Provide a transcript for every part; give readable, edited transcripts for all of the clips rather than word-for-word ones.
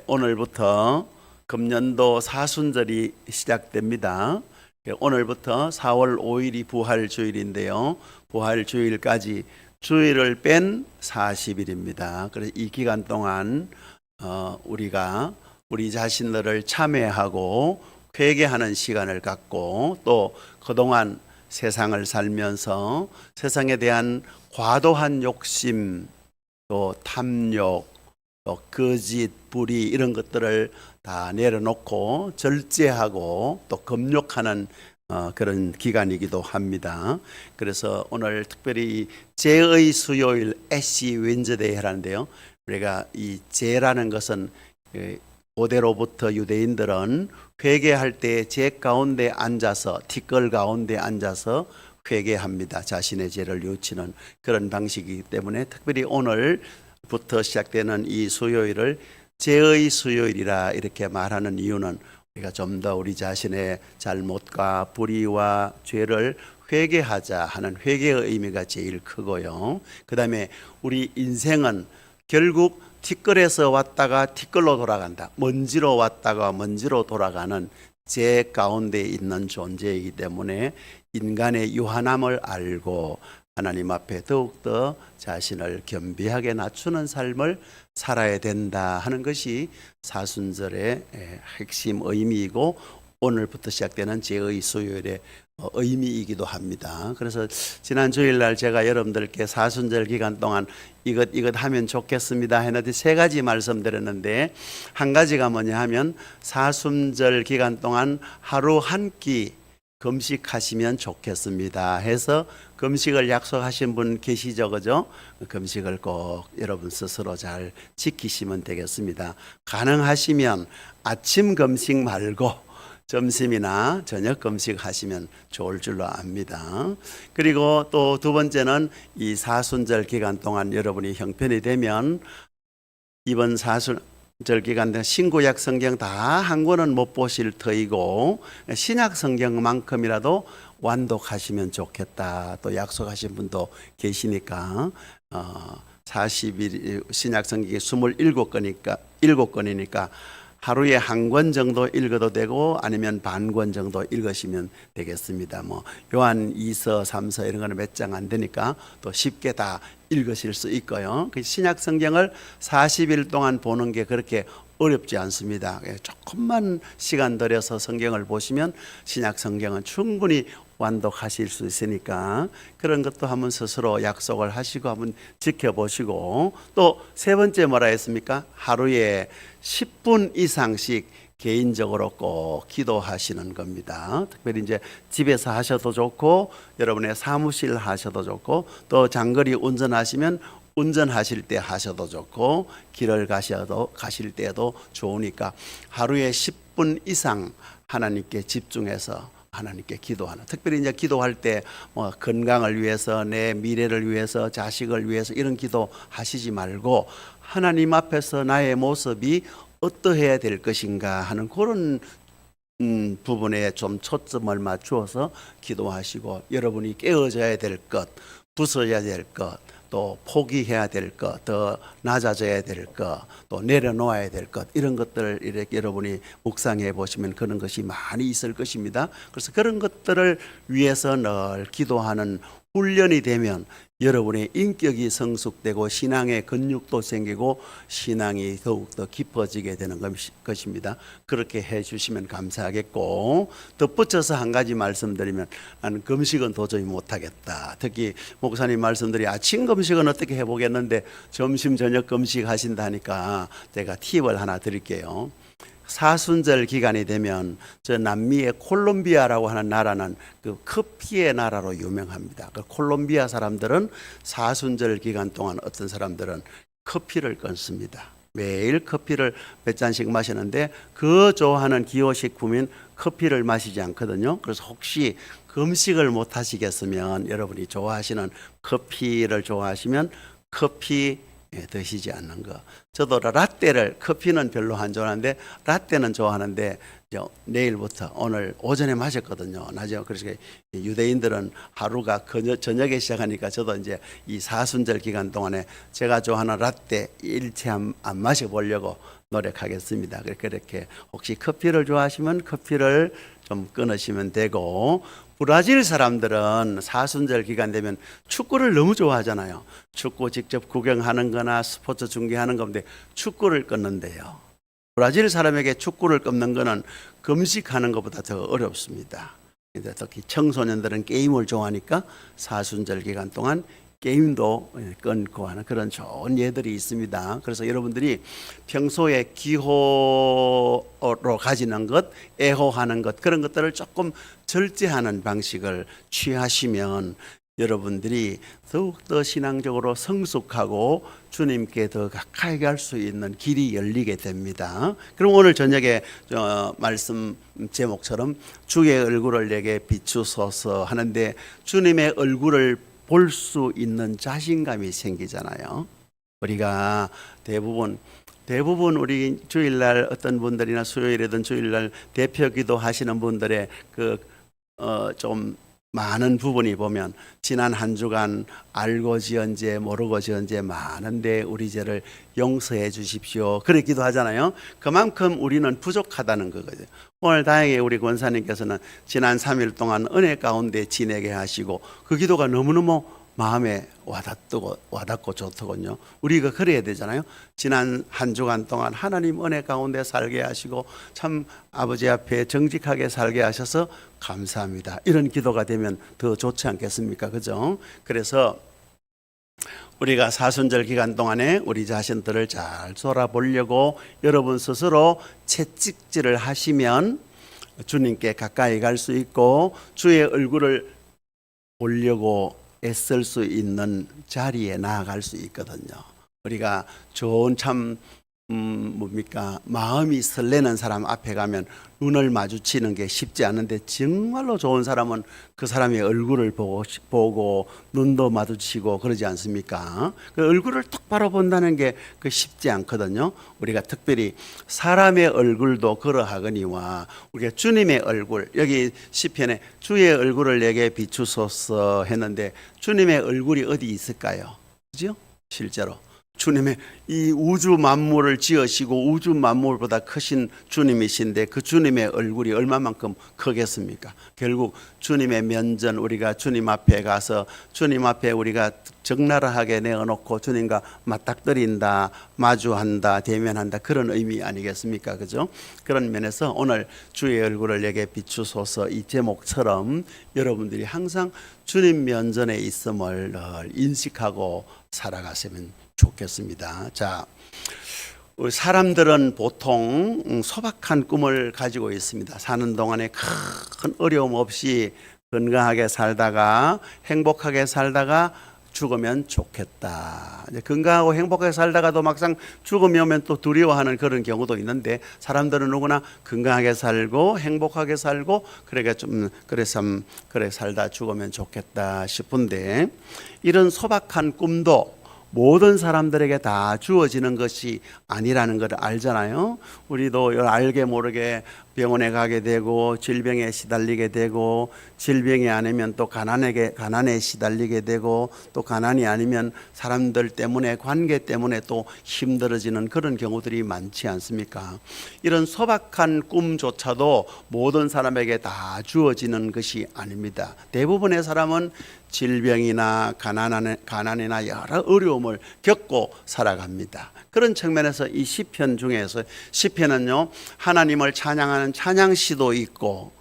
오늘부터 금년도 사순절이 시작됩니다. 오늘부터 4월 5일이 부활주일인데요. 부활주일까지 주일을 뺀 40일입니다. 그래서 이 기간 동안 우리가 우리 자신들을 참회하고 회개하는 시간을 갖고, 또 그동안 세상을 살면서 세상에 대한 과도한 욕심, 또 탐욕, 또 거짓, 불의 이런 것들을 다 내려놓고 절제하고 또 금욕하는 그런 기간이기도 합니다. 그래서 오늘 특별히 죄의 수요일, 애쉬 웬즈데이 하는데요. 우리가 이 죄라는 것은 고대로부터 유대인들은 회개할 때 죄 가운데 앉아서, 티끌 가운데 앉아서 회개합니다. 자신의 죄를 뉘우치는 그런 방식이기 때문에 특별히 오늘부터 시작되는 이 수요일을 죄의 수요일이라 이렇게 말하는 이유는, 우리가 좀 더 우리 자신의 잘못과 불의와 죄를 회개하자 하는 회개의 의미가 제일 크고요. 그 다음에 우리 인생은 결국 티끌에서 왔다가 티끌로 돌아간다, 먼지로 왔다가 먼지로 돌아가는 죄 가운데 있는 존재이기 때문에 인간의 유한함을 알고 하나님 앞에 더욱더 자신을 겸비하게 낮추는 삶을 살아야 된다 하는 것이 사순절의 핵심 의미이고, 오늘부터 시작되는 죄의 수요일의 의미이기도 합니다. 그래서 지난 주일날 제가 여러분들께 사순절 기간 동안 이것 하면 좋겠습니다 했는데 세 가지 말씀드렸는데, 한 가지가 뭐냐 하면 사순절 기간 동안 하루 한 끼 금식하시면 좋겠습니다 해서 금식을 약속하신 분 계시죠, 그죠? 금식을 꼭 여러분 스스로 잘 지키시면 되겠습니다. 가능하시면 아침 금식 말고 점심이나 저녁 금식하시면 좋을 줄로 압니다. 그리고 또 두 번째는 이 사순절 기간 동안 여러분이 형편이 되면 이번 사순절 기간 동안 신구약 성경 다 한 권은 못 보실 터이고 신약 성경만큼이라도 완독하시면 좋겠다 또 약속하신 분도 계시니까 40일 신약 성경이 27권이니까 하루에 한 권 정도 읽어도 되고 아니면 반 권 정도 읽으시면 되겠습니다. 뭐 요한 2서, 3서 이런 거는 몇 장 안 되니까 또 쉽게 다 읽으실 수 있고요. 그 신약 성경을 40일 동안 보는 게 그렇게 어렵지 않습니다. 조금만 시간 들여서 성경을 보시면 신약 성경은 충분히 완독하실 수 있으니까 그런 것도 한번 스스로 약속을 하시고 한번 지켜보시고, 또 세 번째 뭐라 했습니까? 하루에 10분 이상씩 개인적으로 꼭 기도하시는 겁니다. 특별히 이제 집에서 하셔도 좋고 여러분의 사무실 하셔도 좋고 또 장거리 운전하시면 운전하실 때 하셔도 좋고 길을 가실 때도 좋으니까 하루에 10분 이상 하나님께 집중해서 하나님께 기도하는, 특별히 이제 기도할 때 뭐 건강을 위해서, 내 미래를 위해서, 자식을 위해서 이런 기도 하시지 말고 하나님 앞에서 나의 모습이 어떠해야 될 것인가 하는 그런 부분에 좀 초점을 맞추어서 기도하시고, 여러분이 깨어져야 될 것, 부서져야 될 것, 또 포기해야 될 것, 더 낮아져야 될 것, 또 내려놓아야 될 것, 이런 것들을 이렇게 여러분이 묵상해 보시면 그런 것이 많이 있을 것입니다. 그래서 그런 것들을 위해서 늘 기도하는 훈련이 되면 여러분의 인격이 성숙되고 신앙의 근육도 생기고 신앙이 더욱더 깊어지게 되는 것입니다. 그렇게 해 주시면 감사하겠고, 덧붙여서 한 가지 말씀드리면, 나는 금식은 도저히 못하겠다. 특히 목사님 말씀들이 아침 금식은 어떻게 해보겠는데 점심 저녁 금식 하신다 하니까 제가 팁을 하나 드릴게요. 사순절 기간이 되면 저 남미의 콜롬비아라고 하는 나라는 그 커피의 나라로 유명합니다. 그 콜롬비아 사람들은 사순절 기간 동안 어떤 사람들은 커피를 끊습니다. 매일 커피를 몇 잔씩 마시는데 그 좋아하는 기호식품인 커피를 마시지 않거든요. 그래서 혹시 금식을 못 하시겠으면 여러분이 좋아하시는 커피를 좋아하시면 커피 드시지 않는 거. 저도 라떼를, 커피는 별로 안 좋아하는데 라떼는 좋아하는데 내일부터, 오늘 오전에 마셨거든요. 낮에. 그래서 유대인들은 하루가 저녁에 시작하니까 저도 이제 이 사순절 기간 동안에 제가 좋아하는 라떼 일체 안 마셔보려고 노력하겠습니다. 그렇게 혹시 커피를 좋아하시면 커피를 좀 끊으시면 되고, 브라질 사람들은 사순절 기간 되면 축구를 너무 좋아하잖아요. 축구 직접 구경하는 거나 스포츠 중계하는 건데 축구를 끊는데요. 브라질 사람에게 축구를 끊는 거는 금식하는 것보다 더 어렵습니다. 특히 청소년들은 게임을 좋아하니까 사순절 기간 동안 게임도 끊고 하는 그런 좋은 예들이 있습니다. 그래서 여러분들이 평소에 기호로 가지는 것, 애호하는 것, 그런 것들을 조금 절제하는 방식을 취하시면 여러분들이 더욱더 신앙적으로 성숙하고 주님께 더 가까이 갈 수 있는 길이 열리게 됩니다. 그럼 오늘 저녁에 말씀 제목처럼 주의 얼굴을 내게 비추소서 하는데, 주님의 얼굴을 볼 수 있는 자신감이 생기잖아요. 우리가 대부분 우리 주일날 어떤 분들이나 수요일이든 주일날 대표기도 하시는 분들의 좀 많은 부분이 보면 지난 한 주간 알고 지은 죄 모르고 지은 죄 많은데 우리 죄를 용서해 주십시오, 그렇게 기도하잖아요. 그만큼 우리는 부족하다는 거거든요. 오늘 다행히 우리 권사님께서는 지난 3일 동안 은혜 가운데 지내게 하시고 그 기도가 너무너무 마음에 와닿고 좋더군요. 우리가 그래야 되잖아요. 지난 한 주간 동안 하나님 은혜 가운데 살게 하시고 참 아버지 앞에 정직하게 살게 하셔서 감사합니다, 이런 기도가 되면 더 좋지 않겠습니까? 그죠? 그래서 우리가 사순절 기간 동안에 우리 자신들을 잘 돌아보려고 여러분 스스로 채찍질을 하시면 주님께 가까이 갈 수 있고 주의 얼굴을 보려고 애쓸 수 있는 자리에 나아갈 수 있거든요. 우리가 좋은 마음이 설레는 사람 앞에 가면 눈을 마주치는 게 쉽지 않은데, 정말로 좋은 사람은 그 사람의 얼굴을 보고 눈도 마주치고 그러지 않습니까? 그 얼굴을 똑바로 본다는 게 쉽지 않거든요. 우리가 특별히 사람의 얼굴도 그러하거니와 우리가 주님의 얼굴, 여기 시편에 주의 얼굴을 내게 비추소서 했는데 주님의 얼굴이 어디 있을까요? 그죠? 실제로 주님의 이 우주 만물을 지으시고 우주 만물보다 크신 주님이신데 그 주님의 얼굴이 얼마만큼 크겠습니까? 결국 주님의 면전, 우리가 주님 앞에 가서 주님 앞에 우리가 적나라하게 내어놓고 주님과 맞닥뜨린다, 마주한다, 대면한다, 그런 의미 아니겠습니까? 그죠? 그런 면에서 오늘 주의 얼굴을 내게 비추소서 이 제목처럼 여러분들이 항상 주님 면전에 있음을 늘 인식하고 살아가시면 좋겠습니다. 자, 사람들은 보통 소박한 꿈을 가지고 있습니다. 사는 동안에 큰 어려움 없이 건강하게 살다가 행복하게 살다가 죽으면 좋겠다. 이제 건강하고 행복하게 살다가도 막상 죽음이 오면 또 두려워하는 그런 경우도 있는데, 사람들은 누구나 건강하게 살고 행복하게 살고 그래 살다 죽으면 좋겠다 싶은데, 이런 소박한 꿈도 모든 사람들에게 다 주어지는 것이 아니라는 걸 알잖아요. 우리도 알게 모르게 병원에 가게 되고 질병에 시달리게 되고, 질병이 아니면 또 가난에 시달리게 되고, 또 가난이 아니면 사람들 때문에, 관계 때문에 또 힘들어지는 그런 경우들이 많지 않습니까? 이런 소박한 꿈조차도 모든 사람에게 다 주어지는 것이 아닙니다. 대부분의 사람은 질병이나 가난이나 여러 어려움을 겪고 살아갑니다. 그런 측면에서 이 시편 중에서, 시편은요 하나님을 찬양하는 찬양시도 있고,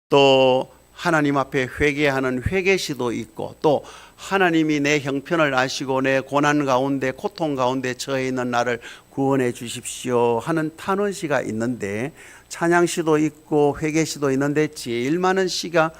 또 하나님 앞에 회개하는 회개시도 있고, 또 하나님이 내 형편을 아시고 내 고난 가운데 고통 가운데 처해 있는 나를 구원해 주십시오 하는 탄원시가 있는데, 찬양시도 있고 회개시도 있는데 제일 많은 시가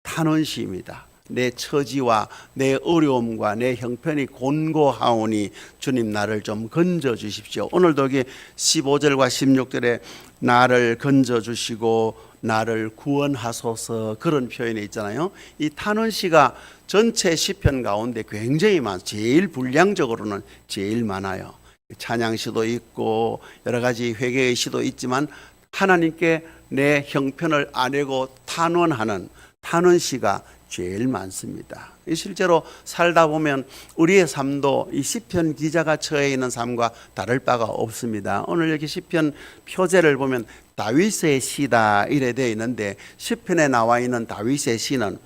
탄원시입니다. 내 처지와 내 어려움과 내 형편이 곤고하오니 주님 나를 좀 건져 주십시오. 오늘도 여기 15절과 16절에 나를 건져 주시고 나를 구원하소서, 그런 표현이 있잖아요. 이 탄원시가 전체 시편 가운데 굉장히 제일 분량적으로는 제일 많아요. 찬양시도 있고 여러 가지 회개의 시도 있지만 하나님께 내 형편을 아뢰고 탄원하는 탄원시가 제일 많습니다. 실제로 살다 보면 우리의 삶도 이 시편 기자가 처해 있는 삶과 다를 바가 없습니다. 오늘 여기 시편 표제를 보면 다윗의 시다 이래 되어 있는데, 시편에 나와 있는 다윗의 시는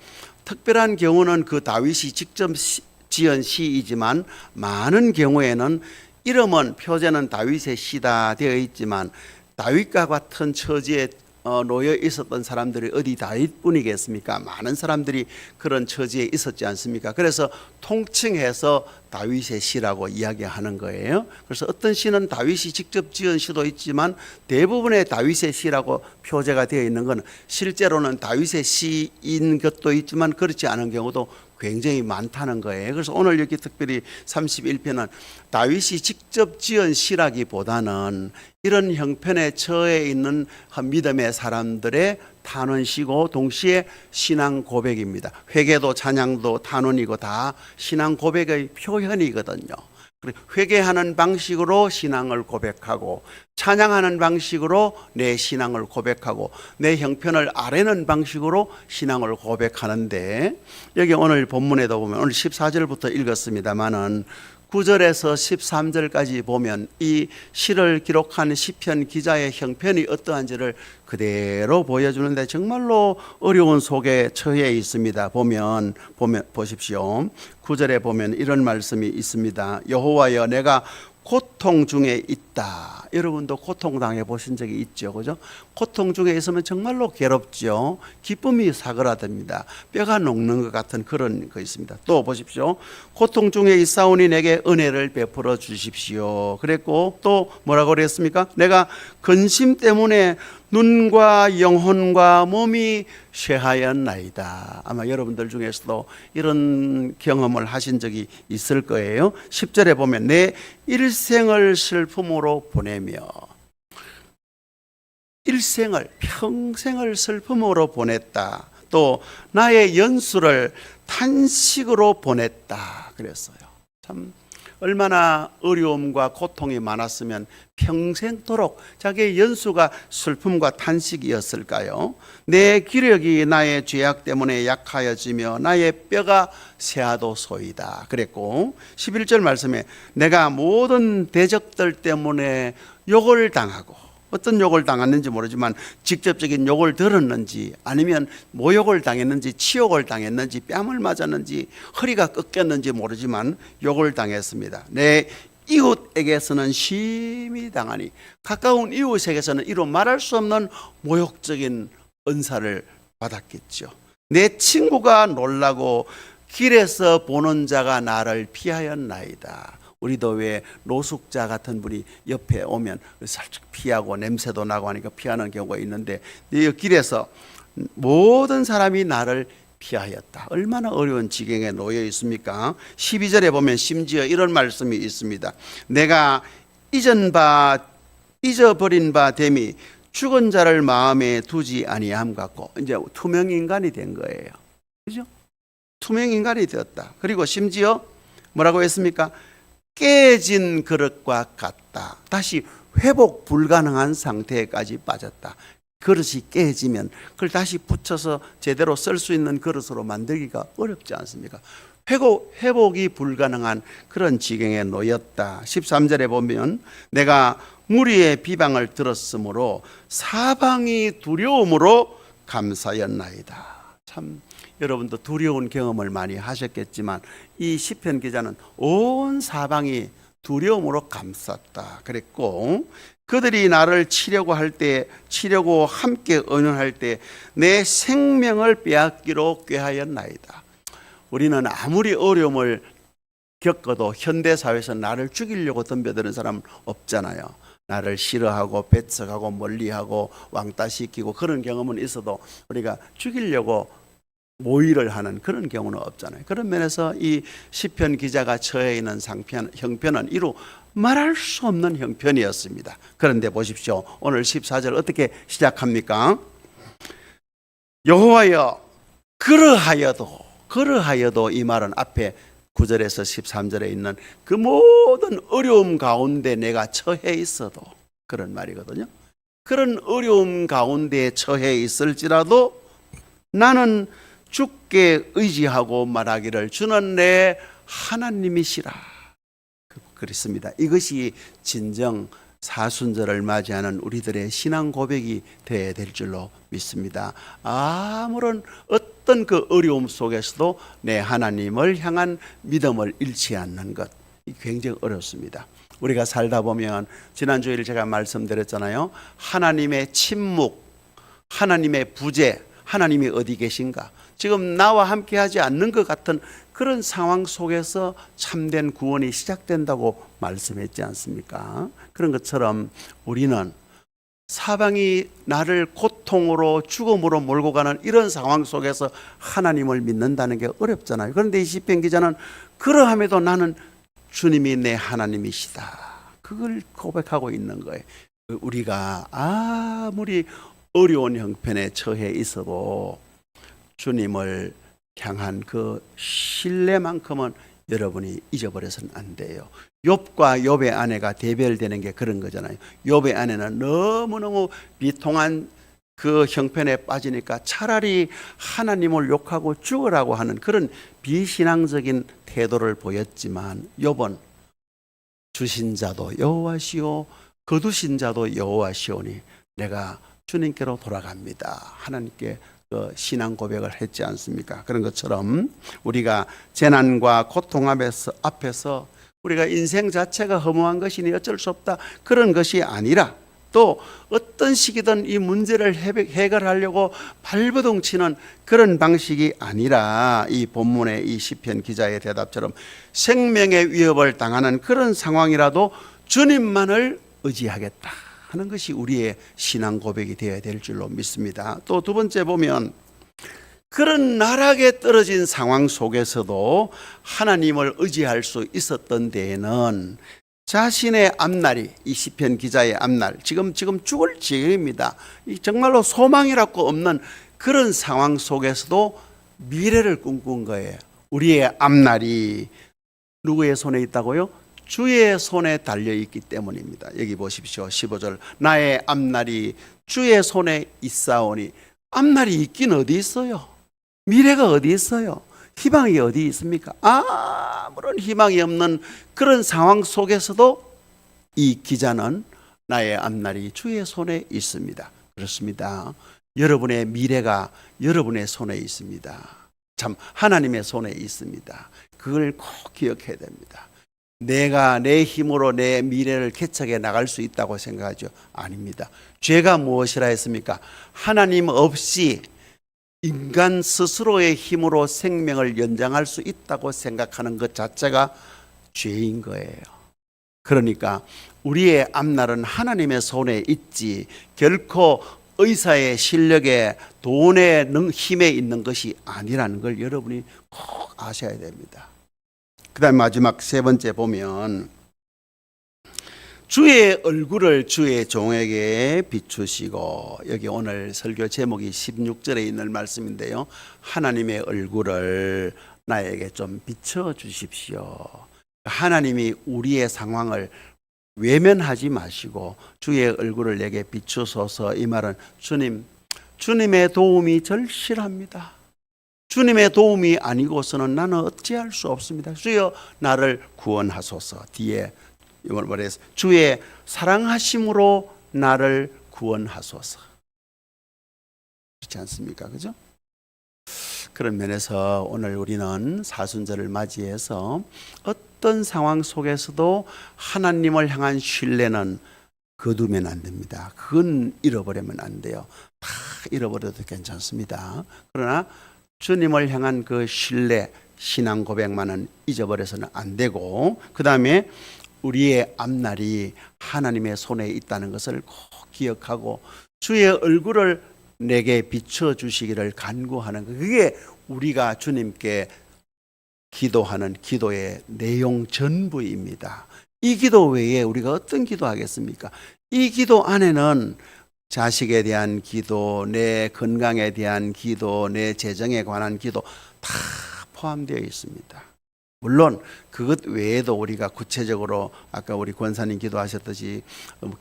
특별한 경우는 그 다윗이 직접 지은 시이지만, 많은 경우에는 이름은 표제는 다윗의 시다 되어 있지만 다윗과 같은 처지에 놓여 있었던 사람들이 어디 다윗뿐이겠습니까? 많은 사람들이 그런 처지에 있었지 않습니까? 그래서 통칭해서 다윗의 시라고 이야기하는 거예요. 그래서 어떤 시는 다윗이 직접 지은 시도 있지만 대부분의 다윗의 시라고 표제가 되어 있는 건 실제로는 다윗의 시인 것도 있지만 그렇지 않은 경우도 굉장히 많다는 거예요. 그래서 오늘 여기 특별히 31편은 다윗이 직접 지은 시라기보다는 이런 형편에 처해 있는 믿음의 사람들의 탄원시고 동시에 신앙 고백입니다. 회개도 찬양도 탄원이고 다 신앙 고백의 표현이거든요. 회개하는 방식으로 신앙을 고백하고, 찬양하는 방식으로 내 신앙을 고백하고, 내 형편을 아뢰는 방식으로 신앙을 고백하는데, 여기 오늘 본문에도 보면 오늘 14절부터 읽었습니다마는 9절에서 13절까지 보면 이 시를 기록한 시편 기자의 형편이 어떠한지를 그대로 보여주는데 정말로 어려운 속에 처해 있습니다. 보면 보십시오. 9절에 보면 이런 말씀이 있습니다. 여호와여, 내가 고통 중에 있다. 여러분도 고통 당해 보신 적이 있죠, 그죠? 고통 중에 있으면 정말로 괴롭죠. 기쁨이 사그라듭니다. 뼈가 녹는 것 같은 그런 거 있습니다. 또 보십시오. 고통 중에 있사오니 내게 은혜를 베풀어 주십시오. 그랬고 또 뭐라고 그랬습니까? 내가 근심 때문에 눈과 영혼과 몸이 쇠하였나이다. 아마 여러분들 중에서도 이런 경험을 하신 적이 있을 거예요. 10절에 보면 내 일생을 슬픔으로 보내며, 일생을 평생을 슬픔으로 보냈다. 또 나의 연수를 탄식으로 보냈다 그랬어요. 참 얼마나 어려움과 고통이 많았으면 평생도록 자기의 연수가 슬픔과 탄식이었을까요? 내 기력이 나의 죄악 때문에 약하여지며 나의 뼈가 쇠하도소이다 그랬고, 11절 말씀에 내가 모든 대적들 때문에 욕을 당하고, 어떤 욕을 당했는지 모르지만 직접적인 욕을 들었는지 아니면 모욕을 당했는지 치욕을 당했는지 뺨을 맞았는지 허리가 꺾였는지 모르지만 욕을 당했습니다. 내 이웃에게서는 심히 당하니, 가까운 이웃에게서는 이루 말할 수 없는 모욕적인 은사를 받았겠죠. 내 친구가 놀라고 길에서 보는 자가 나를 피하였나이다. 우리도 왜 노숙자 같은 분이 옆에 오면 살짝 피하고 냄새도 나고 하니까 피하는 경우가 있는데, 이 길에서 모든 사람이 나를 피하였다. 얼마나 어려운 지경에 놓여 있습니까? 12절에 보면 심지어 이런 말씀이 있습니다. 내가 잊어버린 바 됨이 죽은 자를 마음에 두지 아니함 같고, 이제 투명 인간이 된 거예요. 그죠? 투명 인간이 되었다. 그리고 심지어 뭐라고 했습니까? 깨진 그릇과 같다. 다시 회복 불가능한 상태까지 빠졌다. 그릇이 깨지면 그걸 다시 붙여서 제대로 쓸 수 있는 그릇으로 만들기가 어렵지 않습니까? 회복이 불가능한 그런 지경에 놓였다. 13절에 보면 내가 무리의 비방을 들었으므로 사방이 두려움으로 감사였나이다. 참 여러분도 두려운 경험을 많이 하셨겠지만 이 시편 기자는 온 사방이 두려움으로 감쌌다 그랬고, 그들이 나를 치려고 함께 언연할 때 내 생명을 빼앗기로 꾀하였나이다. 우리는 아무리 어려움을 겪어도 현대사회에서 나를 죽이려고 덤벼드는 사람은 없잖아요. 나를 싫어하고 배척하고 멀리하고 왕따시키고 그런 경험은 있어도 우리가 죽이려고 모의를 하는 그런 경우는 없잖아요. 그런 면에서 이 시편 기자가 처해 있는 형편은 이루 말할 수 없는 형편이었습니다. 그런데 보십시오. 오늘 14절 어떻게 시작합니까? 여호와여, 그러하여도 이 말은 앞에 9절에서 13절에 있는 그 모든 어려움 가운데 내가 처해 있어도 그런 말이거든요. 그런 어려움 가운데 처해 있을지라도 나는 주께 의지하고 말하기를 주는 내 하나님이시라. 그렇습니다. 이것이 진정 사순절을 맞이하는 우리들의 신앙 고백이 되어야 될 줄로 믿습니다. 아무런 어떤 그 어려움 속에서도 내 하나님을 향한 믿음을 잃지 않는 것, 굉장히 어렵습니다. 우리가 살다 보면 지난주일 제가 말씀드렸잖아요. 하나님의 침묵, 하나님의 부재, 하나님이 어디 계신가? 지금 나와 함께 하지 않는 것 같은 그런 상황 속에서 참된 구원이 시작된다고 말씀했지 않습니까? 그런 것처럼 우리는 사방이 나를 고통으로 죽음으로 몰고 가는 이런 상황 속에서 하나님을 믿는다는 게 어렵잖아요. 그런데 이 시편 기자는 그러함에도 나는 주님이 내 하나님이시다, 그걸 고백하고 있는 거예요. 우리가 아무리 어려운 형편에 처해 있어도 주님을 향한 그 신뢰만큼은 여러분이 잊어버려서는 안 돼요. 욥과 욥의 아내가 대별되는 게 그런 거잖아요. 욥의 아내는 너무너무 비통한 그 형편에 빠지니까 차라리 하나님을 욕하고 죽으라고 하는 그런 비신앙적인 태도를 보였지만, 욥은 주신 자도 여호와시오 거두신 자도 여호와시오니 내가 주님께로 돌아갑니다, 하나님께 신앙 고백을 했지 않습니까? 그런 것처럼 우리가 재난과 고통 앞에서 우리가 인생 자체가 허무한 것이니 어쩔 수 없다, 그런 것이 아니라, 또 어떤 식이든 이 문제를 해결하려고 발버둥 치는 그런 방식이 아니라, 이 본문의 이 시편 기자의 대답처럼 생명의 위협을 당하는 그런 상황이라도 주님만을 의지하겠다 하는 것이 우리의 신앙 고백이 되어야 될 줄로 믿습니다. 또 두 번째 보면, 그런 나락에 떨어진 상황 속에서도 하나님을 의지할 수 있었던 데에는 자신의 앞날이, 이 시편 기자의 앞날, 지금 죽을 지경입니다. 정말로 소망이라고 없는 그런 상황 속에서도 미래를 꿈꾼 거예요. 우리의 앞날이 누구의 손에 있다고요? 주의 손에 달려있기 때문입니다. 여기 보십시오. 15절. 나의 앞날이 주의 손에 있사오니. 앞날이 있긴 어디 있어요? 미래가 어디 있어요? 희망이 어디 있습니까? 아무런 희망이 없는 그런 상황 속에서도 이 기자는 나의 앞날이 주의 손에 있습니다. 그렇습니다. 여러분의 미래가 여러분의 손에 있습니다. 참, 하나님의 손에 있습니다. 그걸 꼭 기억해야 됩니다. 내가 내 힘으로 내 미래를 개척해 나갈 수 있다고 생각하죠? 아닙니다. 죄가 무엇이라 했습니까? 하나님 없이 인간 스스로의 힘으로 생명을 연장할 수 있다고 생각하는 것 자체가 죄인 거예요. 그러니까 우리의 앞날은 하나님의 손에 있지, 결코 의사의 실력에, 돈의 힘에 있는 것이 아니라는 걸 여러분이 꼭 아셔야 됩니다. 그 다음 마지막 세 번째 보면, 주의 얼굴을 주의 종에게 비추시고, 여기 오늘 설교 제목이 16절에 있는 말씀인데요. 하나님의 얼굴을 나에게 좀 비춰주십시오. 하나님이 우리의 상황을 외면하지 마시고 주의 얼굴을 내게 비추소서. 이 말은 주님의 도움이 절실합니다. 주님의 도움이 아니고서는 나는 어찌할 수 없습니다. 주여 나를 구원하소서. 뒤에 이걸 말해서 주의 사랑하심으로 나를 구원하소서. 그렇지 않습니까? 그죠? 그런 면에서 오늘 우리는 사순절을 맞이해서 어떤 상황 속에서도 하나님을 향한 신뢰는 거두면 안 됩니다. 그건 잃어버리면 안 돼요. 다 잃어버려도 괜찮습니다. 그러나 주님을 향한 그 신뢰, 신앙 고백만은 잊어버려서는 안 되고, 그 다음에 우리의 앞날이 하나님의 손에 있다는 것을 꼭 기억하고 주의 얼굴을 내게 비춰주시기를 간구하는 것, 그게 우리가 주님께 기도하는 기도의 내용 전부입니다. 이 기도 외에 우리가 어떤 기도하겠습니까? 이 기도 안에는 자식에 대한 기도, 내 건강에 대한 기도, 내 재정에 관한 기도 다 포함되어 있습니다. 물론 그것 외에도 우리가 구체적으로 아까 우리 권사님 기도하셨듯이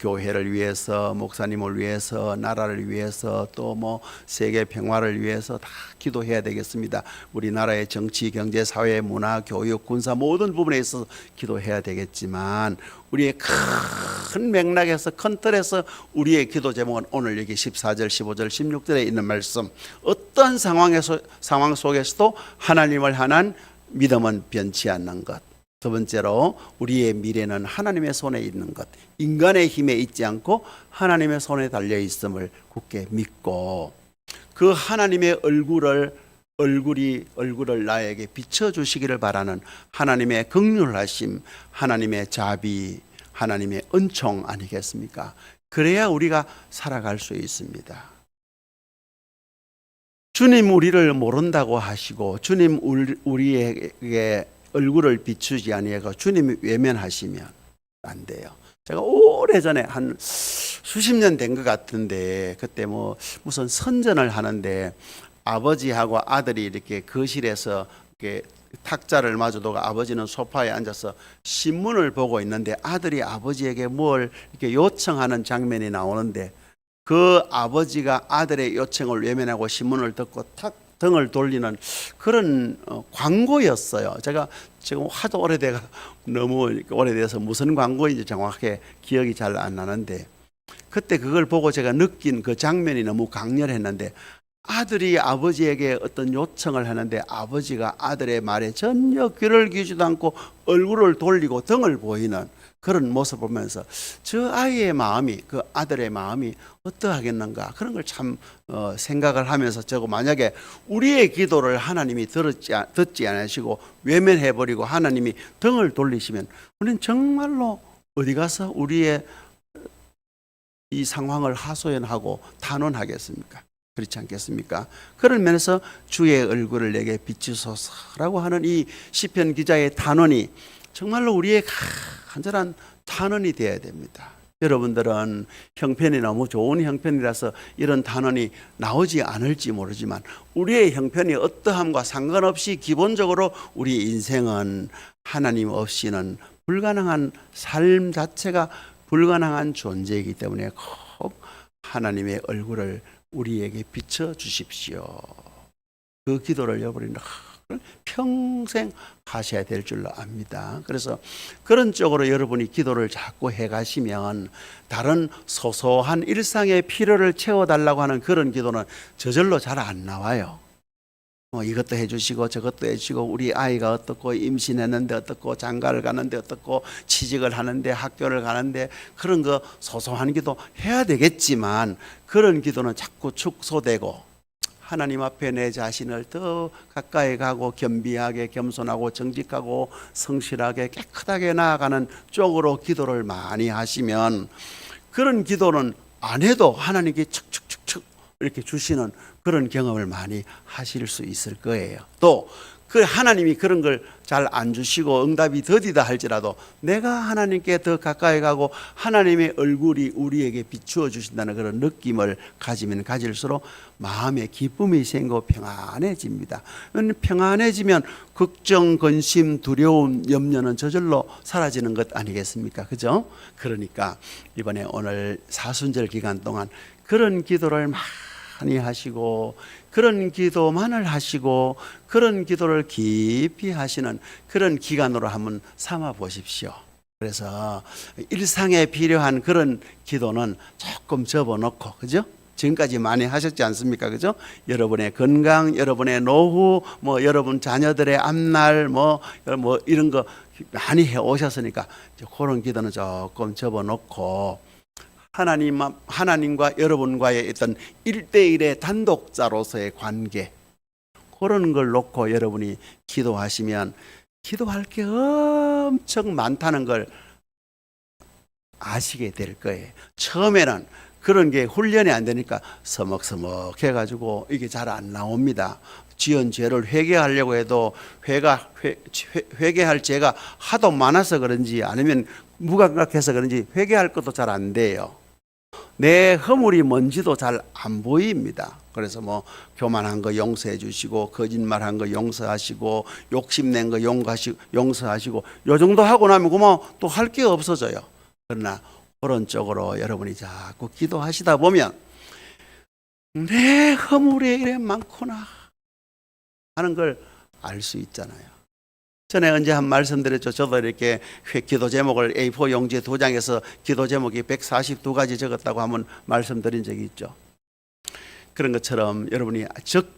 교회를 위해서, 목사님을 위해서, 나라를 위해서, 또 뭐 세계 평화를 위해서 다 기도해야 되겠습니다. 우리나라의 정치, 경제, 사회, 문화, 교육, 군사 모든 부분에 있어서 기도해야 되겠지만 우리의 큰 맥락에서, 큰 틀에서 우리의 기도 제목은 오늘 여기 14절, 15절, 16절에 있는 말씀, 어떤 상황 속에서도 하나님을 향한 믿음은 변치 않는 것. 두 번째로 우리의 미래는 하나님의 손에 있는 것. 인간의 힘에 있지 않고 하나님의 손에 달려 있음을 굳게 믿고 그 하나님의 얼굴을 나에게 비춰주시기를 바라는 하나님의 긍휼하심, 하나님의 자비, 하나님의 은총 아니겠습니까? 그래야 우리가 살아갈 수 있습니다. 주님 우리를 모른다고 하시고 주님 우리에게 얼굴을 비추지 아니하고 주님이 외면하시면 안 돼요. 제가 오래전에 한 수십 년 된 것 같은데 그때 뭐 무슨 선전을 하는데 아버지하고 아들이 이렇게 거실에서 이렇게 탁자를 마주두고 아버지는 소파에 앉아서 신문을 보고 있는데 아들이 아버지에게 뭘 이렇게 요청하는 장면이 나오는데 그 아버지가 아들의 요청을 외면하고 신문을 덮고 탁 등을 돌리는 그런 광고였어요. 제가 지금 하도 오래돼가 너무 오래돼서 무슨 광고인지 정확하게 기억이 잘 안 나는데 그때 그걸 보고 제가 느낀 그 장면이 너무 강렬했는데 아들이 아버지에게 어떤 요청을 하는데 아버지가 아들의 말에 전혀 귀를 기울이지도 않고 얼굴을 돌리고 등을 보이는 그런 모습을 보면서 저 아이의 마음이, 그 아들의 마음이 어떠하겠는가 그런 걸 참 생각을 하면서 저거 만약에 우리의 기도를 하나님이 듣지 않으시고 외면해버리고 하나님이 등을 돌리시면 우리는 정말로 어디 가서 우리의 이 상황을 하소연하고 단언하겠습니까? 그렇지 않겠습니까? 그런 면에서 주의 얼굴을 내게 비추소서라고 하는 이 시편 기자의 단언이 정말로 우리의 간절한 단언이 되어야 됩니다. 여러분들은 형편이 너무 좋은 형편이라서 이런 단언이 나오지 않을지 모르지만 우리의 형편이 어떠함과 상관없이 기본적으로 우리 인생은 하나님 없이는 불가능한 삶 자체가 불가능한 존재이기 때문에 꼭 하나님의 얼굴을 우리에게 비춰 주십시오. 그 기도를 여러분이 평생 하셔야 될 줄로 압니다. 그래서 그런 쪽으로 여러분이 기도를 자꾸 해가시면 다른 소소한 일상의 필요를 채워달라고 하는 그런 기도는 저절로 잘 안 나와요. 이것도 해주시고 저것도 해주시고 우리 아이가 어떻고 임신했는데 어떻고 장가를 가는데 어떻고 취직을 하는데 학교를 가는데 그런 거 소소한 기도 해야 되겠지만 그런 기도는 자꾸 축소되고 하나님 앞에 내 자신을 더 가까이 가고 겸비하게 겸손하고 정직하고 성실하게 깨끗하게 나아가는 쪽으로 기도를 많이 하시면 그런 기도는 안 해도 하나님께 척척척척 이렇게 주시는 그런 경험을 많이 하실 수 있을 거예요. 또 그 하나님이 그런 걸 잘 안 주시고 응답이 더디다 할지라도 내가 하나님께 더 가까이 가고 하나님의 얼굴이 우리에게 비추어 주신다는 그런 느낌을 가지면 가질수록 마음에 기쁨이 생기고 평안해집니다. 평안해지면 걱정, 근심, 두려움, 염려는 저절로 사라지는 것 아니겠습니까? 그죠? 그러니까 이번에 오늘 사순절 기간 동안 그런 기도를 많이 하시고 그런 기도만을 하시고 그런 기도를 깊이 하시는 그런 기간으로 한번 삼아 보십시오. 그래서 일상에 필요한 그런 기도는 조금 접어놓고, 그죠? 지금까지 많이 하셨지 않습니까? 그죠? 여러분의 건강, 여러분의 노후, 여러분 자녀들의 앞날, 이런 거 많이 해 오셨으니까 그런 기도는 조금 접어놓고 하나님과 여러분과의 어떤 1대1의 단독자로서의 관계 그런 걸 놓고 여러분이 기도하시면 기도할 게 엄청 많다는 걸 아시게 될 거예요. 처음에는 그런 게 훈련이 안 되니까 서먹서먹 해가지고 이게 잘 안 나옵니다. 지은 죄를 회개하려고 해도 회개할 죄가 하도 많아서 그런지 아니면 무감각해서 그런지 회개할 것도 잘 안 돼요. 내 허물이 뭔지도 잘 안 보입니다. 그래서 뭐 교만한 거 용서해 주시고, 거짓말한 거 용서하시고, 욕심낸 거 용서하시고, 요 정도 하고 나면 그만 또 할 게 없어져요. 그러나 오른쪽으로 여러분이 자꾸 기도하시다 보면 내 허물이 이래 많구나 하는 걸 알 수 있잖아요. 전에 언제 한 말씀드렸죠. 저도 이렇게 기도 제목을 A4 용지 2장에서 기도 제목이 142가지 적었다고 한번 말씀드린 적이 있죠. 그런 것처럼 여러분이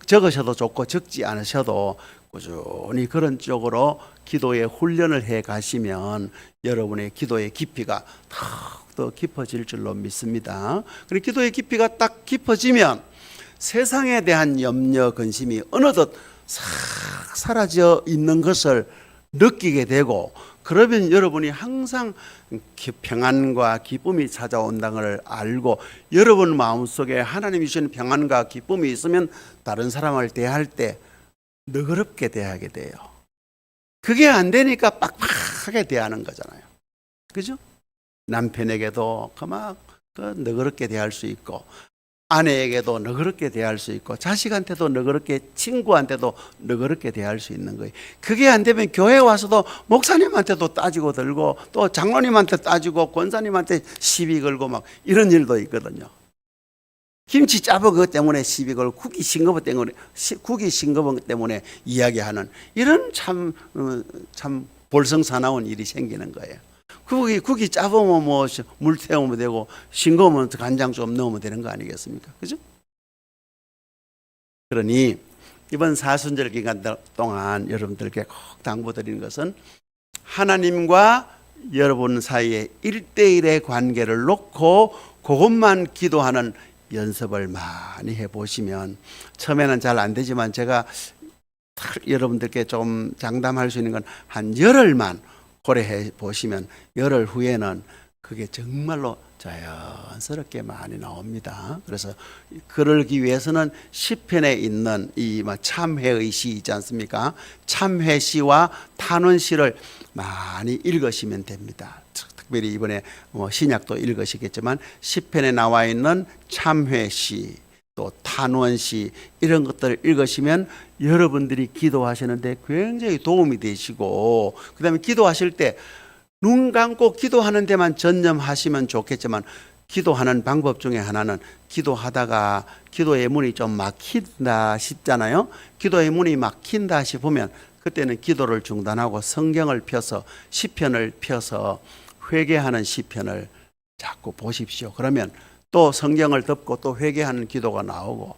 적으셔도 좋고 적지 않으셔도 꾸준히 그런 쪽으로 기도의 훈련을 해 가시면 여러분의 기도의 깊이가 더 깊어질 줄로 믿습니다. 그리고 기도의 깊이가 딱 깊어지면 세상에 대한 염려, 근심이 어느덧 싹 사라져 있는 것을 느끼게 되고, 그러면 여러분이 항상 평안과 기쁨이 찾아온다는 걸 알고, 여러분 마음속에 하나님이 주신 평안과 기쁨이 있으면 다른 사람을 대할 때 너그럽게 대하게 돼요. 그게 안 되니까 빡빡하게 대하는 거잖아요. 그죠? 남편에게도 그만 너그럽게 대할 수 있고, 아내에게도 너그럽게 대할 수 있고, 자식한테도 너그럽게, 친구한테도 너그럽게 대할 수 있는 거예요. 그게 안 되면 교회 와서도 목사님한테도 따지고 들고, 또 장로님한테 따지고, 권사님한테 시비 걸고 막 이런 일도 있거든요. 김치 짜버 그것 때문에 시비 걸고, 국이 싱거워 때문에 이야기하는 이런 참 볼성사나운 일이 생기는 거예요. 국이 짜보면 뭐 물 태우면 되고, 싱거우면 간장 좀 넣으면 되는 거 아니겠습니까? 그죠? 그러니 이번 사순절 기간 동안 여러분들께 꼭 당부드리는 것은, 하나님과 여러분 사이에 1대1의 관계를 놓고 그것만 기도하는 연습을 많이 해보시면, 처음에는 잘 안 되지만 제가 여러분들께 좀 장담할 수 있는 건 한 열흘만 고려해 보시면 열흘 후에는 그게 정말로 자연스럽게 많이 나옵니다. 그래서 그러기 위해서는 시편에 있는 이 참회의 시 있지 않습니까? 참회 시와 탄원 시를 많이 읽으시면 됩니다. 특별히 이번에 신약도 읽으시겠지만 시편에 나와 있는 참회 시, 또 탄원시, 이런 것들을 읽으시면 여러분들이 기도하시는데 굉장히 도움이 되시고, 그 다음에 기도하실 때 눈 감고 기도하는 데만 전념하시면 좋겠지만, 기도하는 방법 중에 하나는 기도하다가 기도의 문이 좀 막힌다 싶잖아요. 기도의 문이 막힌다 싶으면 그때는 기도를 중단하고 성경을 펴서, 시편을 펴서 회개하는 시편을 자꾸 보십시오. 그러면 또 성경을 덮고 또 회개하는 기도가 나오고,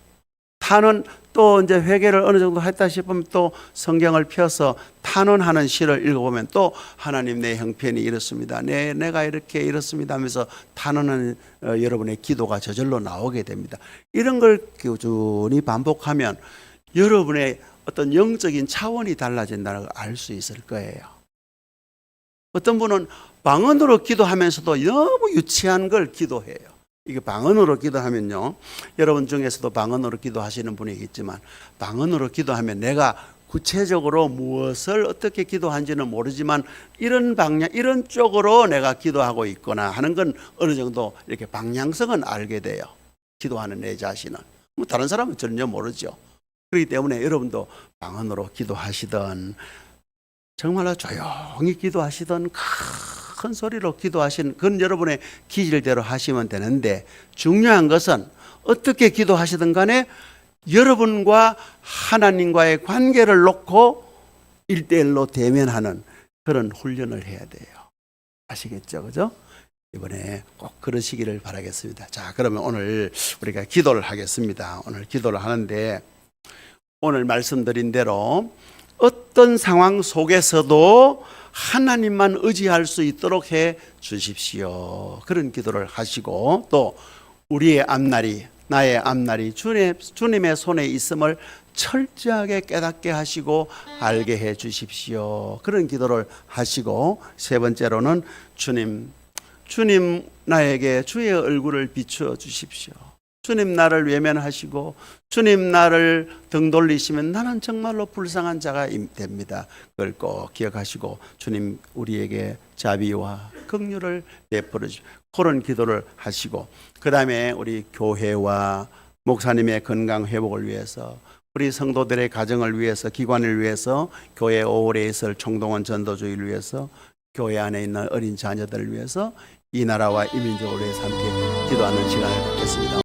탄원, 또 이제 회개를 어느 정도 했다 싶으면 또 성경을 펴서 탄원하는 시를 읽어보면 또 하나님, 내 형편이 이렇습니다, 내가 이렇게 이렇습니다 하면서 탄원하는 여러분의 기도가 저절로 나오게 됩니다. 이런 걸 꾸준히 반복하면 여러분의 어떤 영적인 차원이 달라진다는 걸 알 수 있을 거예요. 어떤 분은 방언으로 기도하면서도 너무 유치한 걸 기도해요. 이게 방언으로 기도하면요, 여러분 중에서도 방언으로 기도하시는 분이 있지만, 방언으로 기도하면 내가 구체적으로 무엇을 어떻게 기도한지는 모르지만 이런 방향, 이런 쪽으로 내가 기도하고 있거나 하는 건 어느 정도 이렇게 방향성은 알게 돼요. 기도하는 내 자신은. 다른 사람은 전혀 모르죠. 그렇기 때문에 여러분도 방언으로 기도하시던, 정말로 조용히 기도하시던, 큰 소리로 기도하시는, 그건 여러분의 기질대로 하시면 되는데, 중요한 것은 어떻게 기도하시든 간에 여러분과 하나님과의 관계를 놓고 1대1로 대면하는 그런 훈련을 해야 돼요. 아시겠죠? 그죠? 이번에 꼭 그러시기를 바라겠습니다. 자, 그러면 오늘 우리가 기도를 하겠습니다. 오늘 기도를 하는데, 오늘 말씀드린 대로 어떤 상황 속에서도 하나님만 의지할 수 있도록 해 주십시오. 그런 기도를 하시고, 또 우리의 앞날이, 나의 앞날이 주님의 손에 있음을 철저하게 깨닫게 하시고 알게 해 주십시오. 그런 기도를 하시고, 세 번째로는 주님 나에게 주의 얼굴을 비추어 주십시오. 주님 나를 외면하시고 주님 나를 등 돌리시면 나는 정말로 불쌍한 자가 됩니다. 그걸 꼭 기억하시고 주님 우리에게 자비와 긍휼을 베풀어 주시고 그런 기도를 하시고, 그 다음에 우리 교회와 목사님의 건강 회복을 위해서, 우리 성도들의 가정을 위해서, 기관을 위해서, 교회 오월에 있을 총동원 전도주의를 위해서, 교회 안에 있는 어린 자녀들을 위해서, 이 나라와 이 민족을 위해서 함께 기도하는 시간을 갖겠습니다.